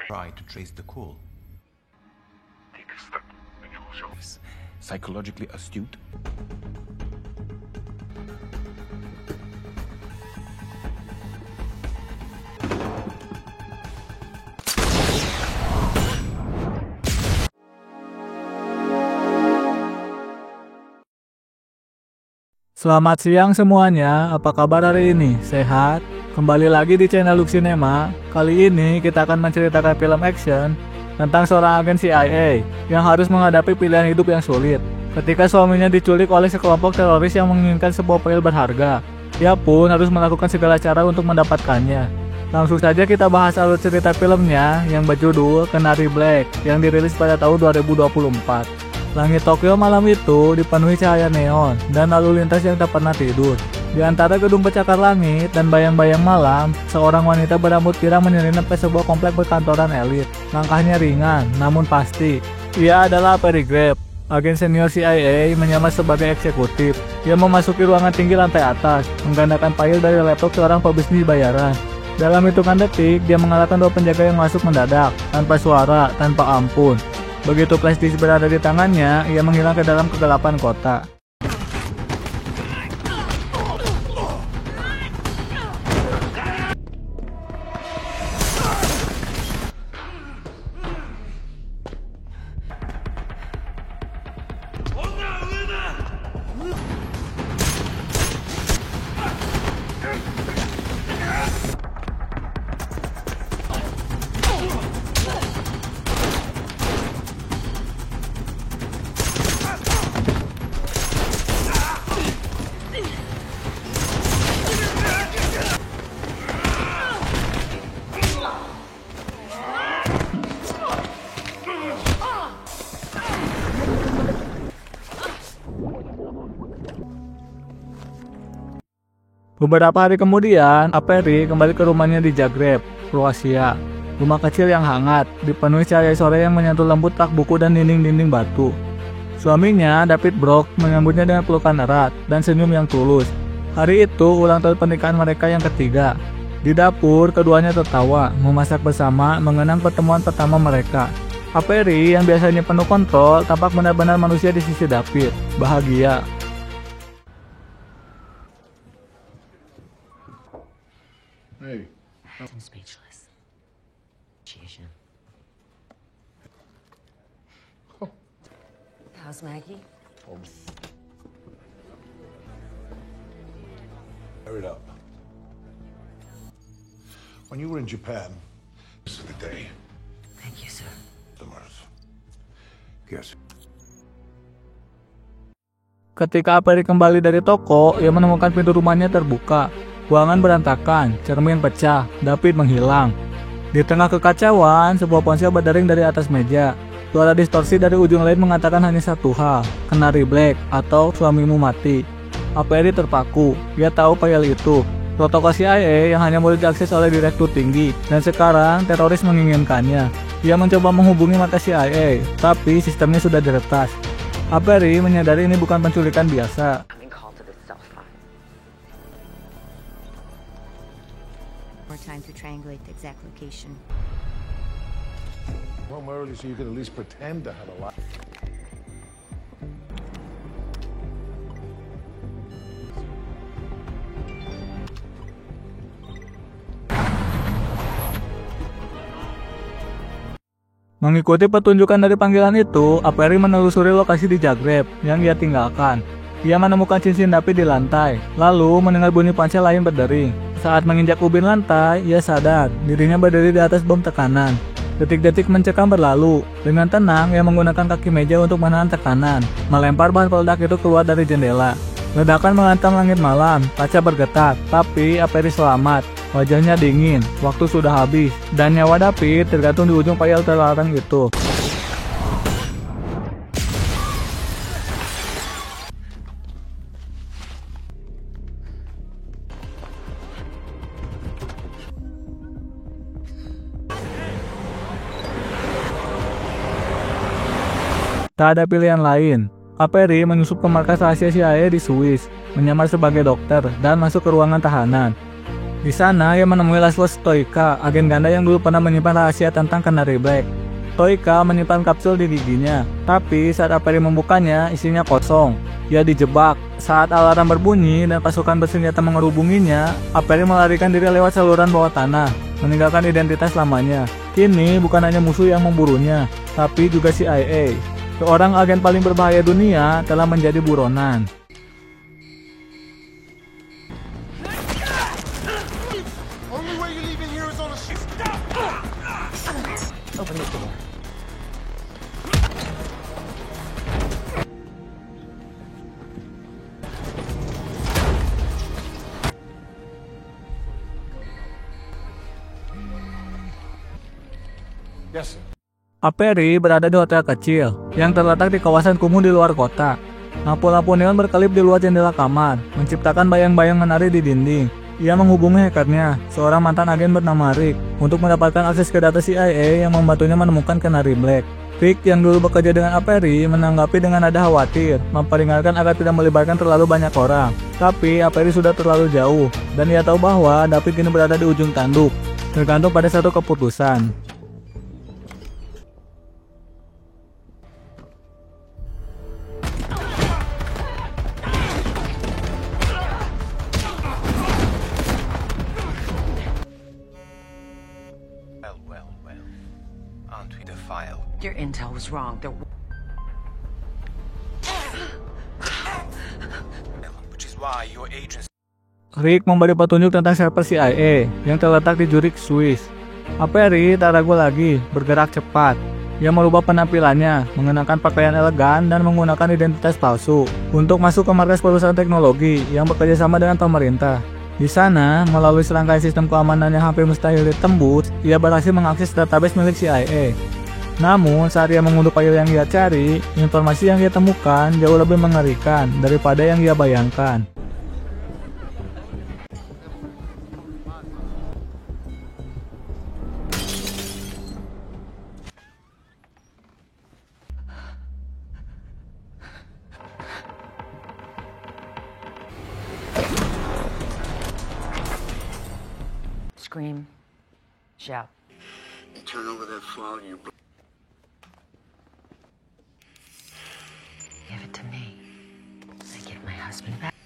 Try to trace the call. Take a step and you will show. Psychologically astute. Selamat siang semuanya, apa kabar hari ini? Sehat? Kembali lagi di channel Lux Cinema. Kali ini kita akan menceritakan film action tentang seorang agen CIA yang harus menghadapi pilihan hidup yang sulit ketika suaminya diculik oleh sekelompok teroris yang menginginkan sebuah file berharga. Dia pun harus melakukan segala cara untuk mendapatkannya. Langsung saja kita bahas alur cerita filmnya yang berjudul Canary Black yang dirilis pada tahun 2024. Langit Tokyo malam itu dipenuhi cahaya neon dan lalu lintas yang tak pernah tidur. Di antara gedung pencakar langit dan bayang-bayang malam, seorang wanita berambut pirang menyelinap ke sebuah komplek perkantoran elit. Langkahnya ringan, namun pasti. Ia adalah Perry Graves, agen senior CIA menyamar sebagai eksekutif. Ia memasuki ruangan tinggi lantai atas, menggandakan file dari laptop seorang pebisnis bayaran. Dalam hitungan detik, dia mengalahkan dua penjaga yang masuk mendadak, tanpa suara, tanpa ampun. Begitu flash disk berada di tangannya, ia menghilang ke dalam kegelapan kota. Beberapa hari kemudian, Perry kembali ke rumahnya di Zagreb, Kroasia. Rumah kecil yang hangat, dipenuhi cahaya sore yang menyentuh lembut rak buku dan dinding-dinding batu. Suaminya, David Brock, menyambutnya dengan pelukan erat dan senyum yang tulus. Hari itu ulang tahun pernikahan mereka yang ketiga. Di dapur, keduanya tertawa, memasak bersama, mengenang pertemuan pertama mereka. Perry yang biasanya penuh kontrol, tampak benar-benar manusia di sisi David, bahagia. Hey. I'm speechless. Cheers. Oh. How's Maggie? Hurry it up. When you were in Japan, this is the day. Thank you, sir. The murders. Yes. Ketika Perry kembali dari toko, ia menemukan pintu rumahnya terbuka. Ruangan berantakan, cermin pecah, David menghilang. Di tengah kekacauan, sebuah ponsel berdering dari atas meja. Suara distorsi dari ujung lain mengatakan hanya satu hal, Canary Black atau suamimu mati. Perry terpaku, dia tahu file itu. Protokol CIA yang hanya boleh diakses oleh direktur tinggi, dan sekarang teroris menginginkannya. Dia mencoba menghubungi markas CIA, tapi sistemnya sudah diretas. Perry menyadari ini bukan penculikan biasa. More time to triangulate the exact location. Home early so you can at least pretend to have a life. Mengikuti petunjukan dari panggilan itu, Perry menelusuri lokasi di Zagreb yang dia tinggalkan. Dia menemukan cincin David di lantai, lalu mendengar bunyi ponsel lain berdering. Saat menginjak ubin lantai, ia sadar dirinya berdiri di atas bom tekanan. Detik-detik mencekam berlalu. Dengan tenang, ia menggunakan kaki meja untuk menahan tekanan, melempar bahan peledak itu keluar dari jendela. Ledakan menghantam langit malam, kaca bergetar, tapi Perry selamat. Wajahnya dingin, waktu sudah habis, dan nyawa David tergantung di ujung file terlarang itu. Tak ada pilihan lain. Perry menyusup ke markas rahasia CIA di Swiss, menyamar sebagai dokter, dan masuk ke ruangan tahanan. Di sana ia menemui Laszlo Stoica, agen ganda yang dulu pernah menyimpan rahasia tentang Canary Black. Stoica menyimpan kapsul di giginya, tapi saat Avery membukanya, isinya kosong. Ia dijebak. Saat alarm berbunyi dan pasukan bersenjata mengerubunginya, Avery melarikan diri lewat saluran bawah tanah, meninggalkan identitas lamanya. Kini bukan hanya musuh yang memburunya, tapi juga CIA. Seorang agen paling berbahaya dunia telah menjadi buronan. Yes, sir. Avery berada di hotel kecil yang terletak di kawasan kumuh di luar kota. Lampu-lampu neon berkelip di luar jendela kamar, menciptakan bayang-bayang menari di dinding. Ia menghubungi hackernya, seorang mantan agen bernama Rick, untuk mendapatkan akses ke data CIA yang membantunya menemukan Canary Black. Rick yang dulu bekerja dengan Avery menanggapi dengan nada khawatir, memperingatkan agar tidak melibatkan terlalu banyak orang. Tapi Avery sudah terlalu jauh, dan ia tahu bahwa David kini berada di ujung tanduk, tergantung pada satu keputusan. Well. Aren't we the file? Your intel was wrong. Which is why your agents... Rick memberi petunjuk tentang server CIA yang terletak di Zurich, Swiss. Avery tak ragu lagi, bergerak cepat. Ia merubah penampilannya, mengenakan pakaian elegan dan menggunakan identitas palsu untuk masuk ke markas perusahaan teknologi yang bekerja sama dengan pemerintah. Di sana, melalui serangkaian sistem keamanan yang hampir mustahil ditembus, ia berhasil mengakses database milik CIA. Namun, saat ia mengunduh file yang ia cari, informasi yang ia temukan jauh lebih mengerikan daripada yang ia bayangkan. Scream. Shout. Turn over that file, you. Give it to me. I get my husband back.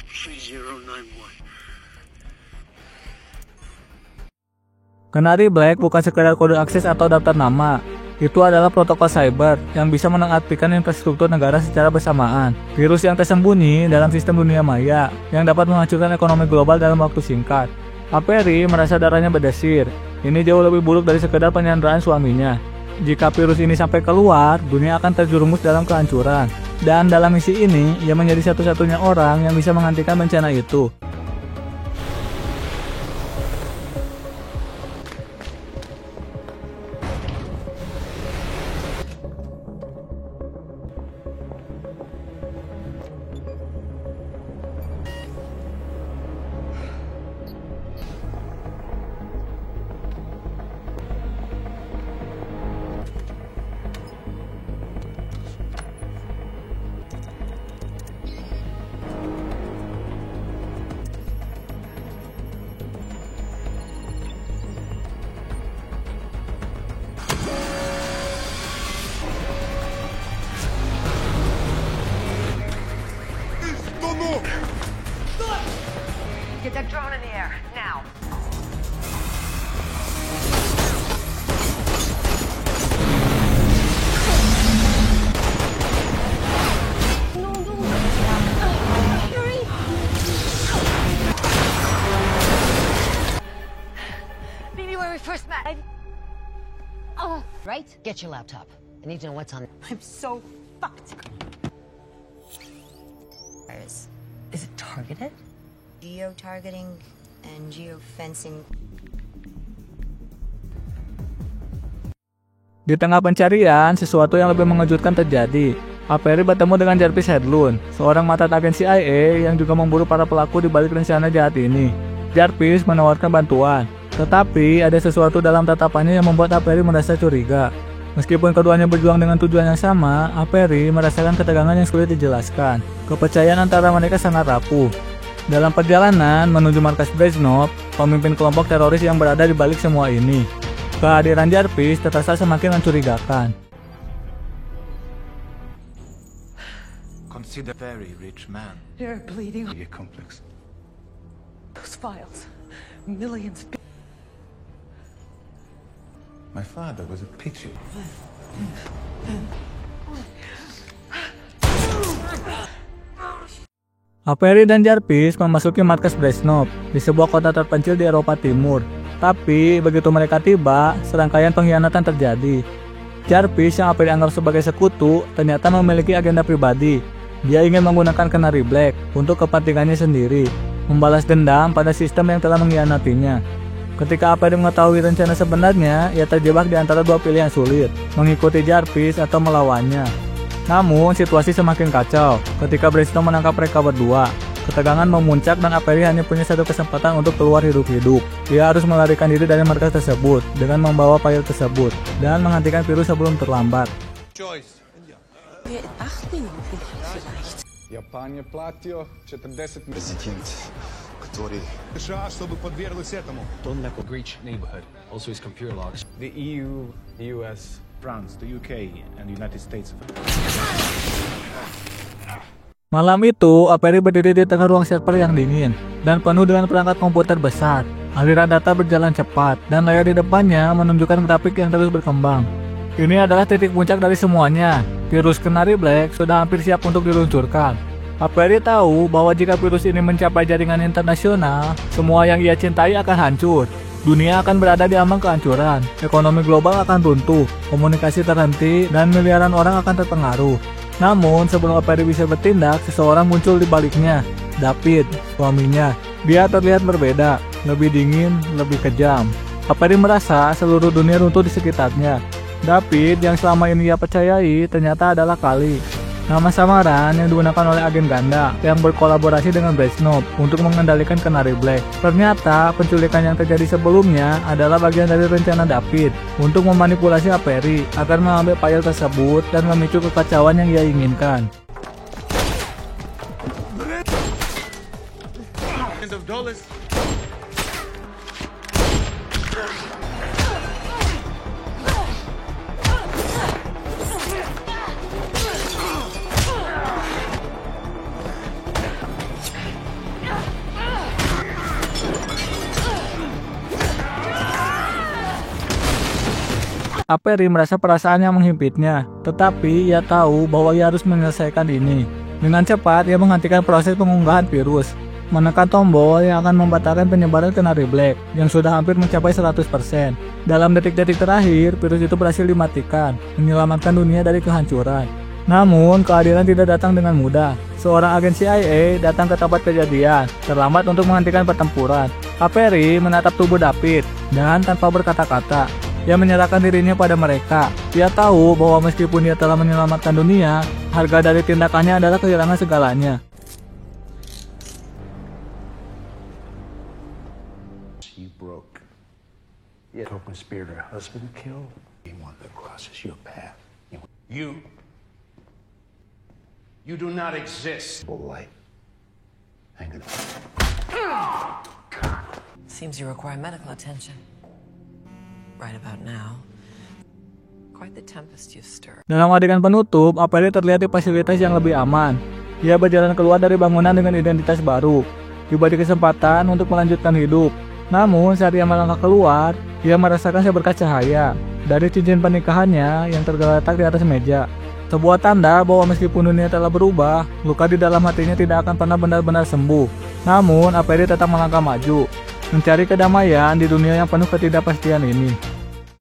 3091. Canary Black bukan sekedar kode akses atau daftar nama. Itu adalah protokol cyber yang bisa mengaktifkan infrastruktur negara secara bersamaan. Virus yang tersembunyi dalam sistem dunia maya yang dapat menghancurkan ekonomi global dalam waktu singkat. Avery merasa darahnya berdesir. Ini jauh lebih buruk dari sekedar penyanderaan suaminya. Jika virus ini sampai keluar, dunia akan terjerumus dalam kehancuran. Dan dalam misi ini, ia menjadi satu-satunya orang yang bisa menghentikan bencana itu. Get that drone in the air, now. Meet me where we first met. Oh, right? Get your laptop. I need to know what's on. I'm so fucked. Is it targeted? Geo-targeting and geo-fencing. Di tengah pencarian, sesuatu yang lebih mengejutkan terjadi. Avery bertemu dengan Jarvis Hedlund, seorang mantan agen CIA yang juga memburu para pelaku di balik rencana jahat ini. Jarvis menawarkan bantuan, tetapi ada sesuatu dalam tatapannya yang membuat Avery merasa curiga. Meskipun keduanya berjuang dengan tujuan yang sama, Avery merasakan ketegangan yang sulit dijelaskan. Kepercayaan antara mereka sangat rapuh. Dalam perjalanan menuju markas Brezhnov, pemimpin kelompok teroris yang berada di balik semua ini, kehadiran Jarvis terasa semakin mencurigakan. Consider very rich man. You're bleeding. Your complex. Those files. Millions. My father was a picture. Avery dan Jarvis memasuki markas Brezhnov di sebuah kota terpencil di Eropa Timur. Tapi begitu mereka tiba, serangkaian pengkhianatan terjadi. Jarvis yang Avery anggap sebagai sekutu ternyata memiliki agenda pribadi. Dia ingin menggunakan Canary Black untuk kepentingannya sendiri, membalas dendam pada sistem yang telah mengkhianatinya. Ketika Avery mengetahui rencana sebenarnya, ia terjebak di antara dua pilihan sulit, mengikuti Jarvis atau melawannya. Namun, situasi semakin kacau ketika Brezhnov menangkap mereka berdua. Ketegangan memuncak dan Avery hanya punya satu kesempatan untuk keluar hidup-hidup. Dia harus melarikan diri dari markas tersebut dengan membawa file tersebut dan menghentikan virus sebelum terlambat. Japan je platio 40 Президент, который США, чтобы подверглась этому. Greek neighborhood, also his computer logs. The EU, the US, France, the UK, and the United States. Malam itu, Avery berdiri di tengah ruang server yang dingin dan penuh dengan perangkat komputer besar. Aliran data berjalan cepat dan layar di depannya menunjukkan grafik yang terus berkembang. Ini adalah titik puncak dari semuanya. Virus Canary Black sudah hampir siap untuk diluncurkan. Avery tahu bahwa jika virus ini mencapai jaringan internasional, semua yang ia cintai akan hancur. Dunia akan berada di ambang kehancuran, ekonomi global akan runtuh, komunikasi terhenti, dan miliaran orang akan terpengaruh. Namun, sebelum Avery bisa bertindak, seseorang muncul di baliknya. David, suaminya. Dia terlihat berbeda, lebih dingin, lebih kejam. Avery merasa seluruh dunia runtuh di sekitarnya. David yang selama ini ia percayai ternyata adalah Kali, nama samaran yang digunakan oleh agen ganda yang berkolaborasi dengan Brezhnov untuk mengendalikan Canary Black. Ternyata penculikan yang terjadi sebelumnya adalah bagian dari rencana David untuk memanipulasi Avery agar mengambil file tersebut dan memicu kekacauan yang ia inginkan. Avery merasa perasaannya menghimpitnya, tetapi ia tahu bahwa ia harus menyelesaikan ini. Dengan cepat, ia menghentikan proses pengunggahan virus, menekan tombol yang akan membatalkan penyebaran Canary Black yang sudah hampir mencapai 100%. Dalam detik-detik terakhir, virus itu berhasil dimatikan, menyelamatkan dunia dari kehancuran. Namun, keadilan tidak datang dengan mudah. Seorang agen CIA datang ke tempat kejadian, terlambat untuk menghentikan pertempuran. Avery menatap tubuh David, dan tanpa berkata-kata, ia menyerahkan dirinya pada mereka. Dia tahu bahwa meskipun dia telah menyelamatkan dunia, harga dari tindakannya adalah kehilangan segalanya. You broke. Your co-conspirator husband killed. Anyone that crosses your path. You do not exist. Light. Hang it up. Seems you require medical attention. Right about now. Quite the tempest you've stirred. Dalam adegan penutup, Avery terlihat di fasilitas yang lebih aman. Ia berjalan keluar dari bangunan dengan identitas baru, diberi kesempatan untuk melanjutkan hidup. Namun, saat ia melangkah keluar, ia merasakan seberkas cahaya dari cincin pernikahannya yang tergeletak di atas meja. Sebuah tanda bahwa meskipun dunia telah berubah, luka di dalam hatinya tidak akan pernah benar-benar sembuh. Namun, Avery tetap melangkah maju, mencari kedamaian di dunia yang penuh ketidakpastian ini.